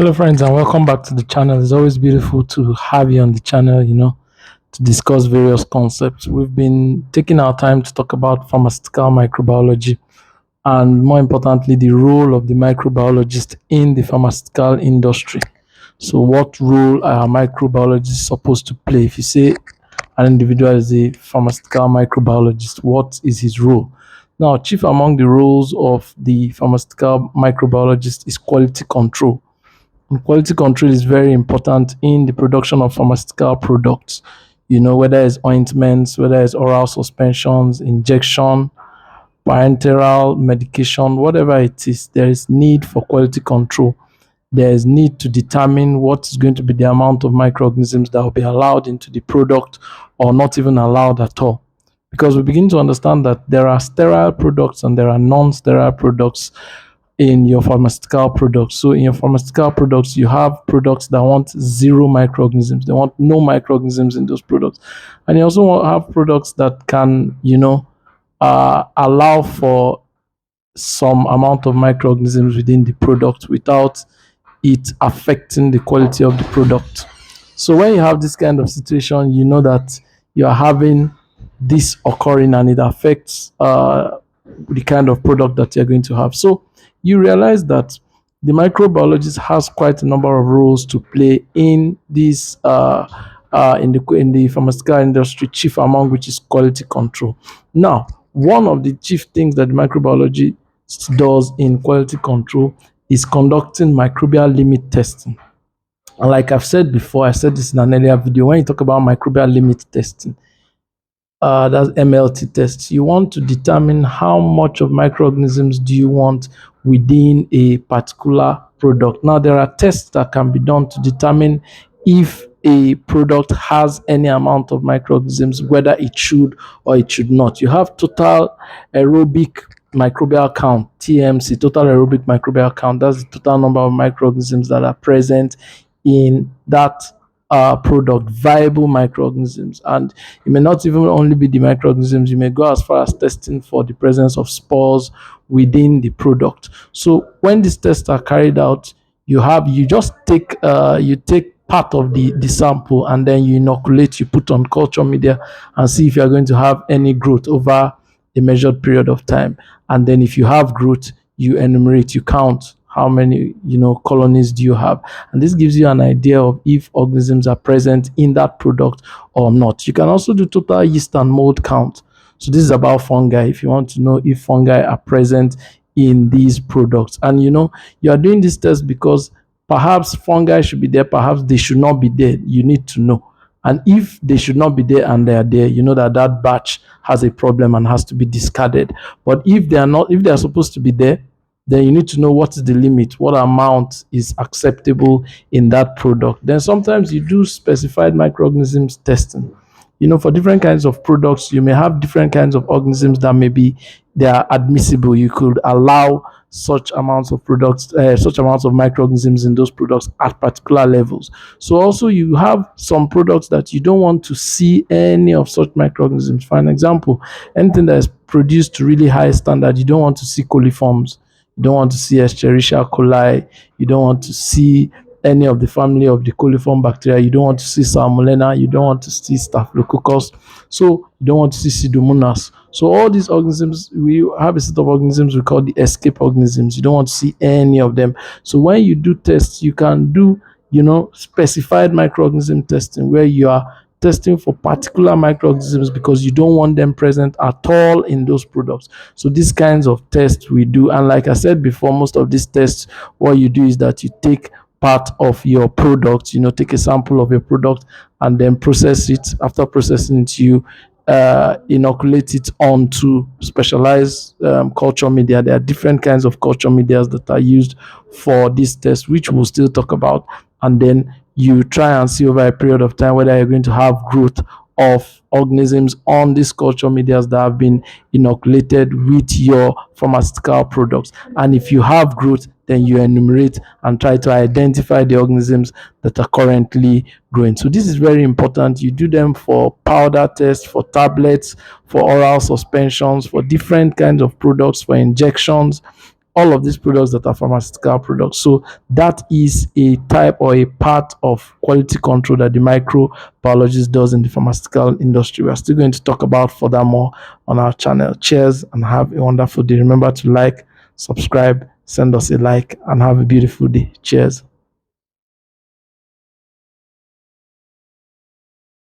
Hello, friends, and welcome back to the channel. It's always beautiful to have you on the channel, to discuss various concepts. We've been taking our time to talk about pharmaceutical microbiology and, more importantly, the role of the microbiologist in the pharmaceutical industry. So, what role are microbiologists supposed to play? If you say an individual is a pharmaceutical microbiologist, what is his role? Now, chief among the roles of the pharmaceutical microbiologist is quality control. And quality control is very important in the production of pharmaceutical products. Whether it's ointments, whether it's oral suspensions, injection, parenteral medication, whatever it is, there is need for quality control. There is need to determine what is going to be the amount of microorganisms that will be allowed into the product or not even allowed at all. Because we begin to understand that there are sterile products and there are non-sterile products in your pharmaceutical products. So in your pharmaceutical products, you have products that want zero microorganisms. They want no microorganisms in those products. And you also have products that can, allow for some amount of microorganisms within the product without it affecting the quality of the product. So when you have this kind of situation, you know that you are having this occurring and it affects the kind of product that you're going to have. So you realize that the microbiologist has quite a number of roles to play in this in the pharmaceutical industry, chief among which is quality control. Now, one of the chief things that the microbiology does in quality control is conducting microbial limit testing. And like I've said before, I said this in an earlier video, when you talk about microbial limit testing, that's MLT tests. You want to determine how much of microorganisms do you want within a particular product. Now, there are tests that can be done to determine if a product has any amount of microorganisms, whether it should or it should not. You have total aerobic microbial count, TMC, total aerobic microbial count. That's the total number of microorganisms that are present in that product, viable microorganisms. And it may not even only be the microorganisms, you may go as far as testing for the presence of spores within the product. So when these tests are carried out, you just take part of the sample and then you inoculate, you put on culture media and see if you're going to have any growth over a measured period of time. And then if you have growth, you enumerate, you count how many colonies do you have, and this gives you an idea of if organisms are present in that product or not. You can also do total yeast and mold count. So this is about fungi, if you want to know if fungi are present in these products. And you are doing this test because perhaps fungi should be there, perhaps they should not be there. You need to know. And if they should not be there and they are there, you know that that batch has a problem and has to be discarded. But if they are not, if they are supposed to be there, then you need to know what is the limit, what amount is acceptable in that product. Then sometimes you do specified microorganisms testing. For different kinds of products, you may have different kinds of organisms that maybe they are admissible. You could allow such amounts of products, such amounts of microorganisms in those products at particular levels. So also you have some products that you don't want to see any of such microorganisms. For an example, anything that is produced to really high standard, you don't want to see coliforms. You don't want to see Escherichia coli. You don't want to see any of the family of the coliform bacteria. You don't want to see Salmonella. You don't want to see Staphylococcus. So you don't want to see Pseudomonas. So all these organisms, we have a set of organisms we call the escape organisms. You don't want to see any of them. So when you do tests, you can do, specified microorganism testing where you are testing for particular microorganisms because you don't want them present at all in those products. So these kinds of tests we do. And like I said before, most of these tests, what you do is that you take part of your product, take a sample of your product and then process it. After processing it, you inoculate it onto specialized culture media. There are different kinds of culture media that are used for this test, which we'll still talk about. And then you try and see over a period of time whether you're going to have growth of organisms on these culture medias that have been inoculated with your pharmaceutical products. And if you have growth, then you enumerate and try to identify the organisms that are currently growing. So this is very important. You do them for powder tests, for tablets, for oral suspensions, for different kinds of products, for injections, all of these products that are pharmaceutical products. So that is a type or a part of quality control that the microbiologist does in the pharmaceutical industry. We are still going to talk about furthermore on our channel. Cheers and have a wonderful day. Remember to like, subscribe, send us a like, and have a beautiful day. Cheers.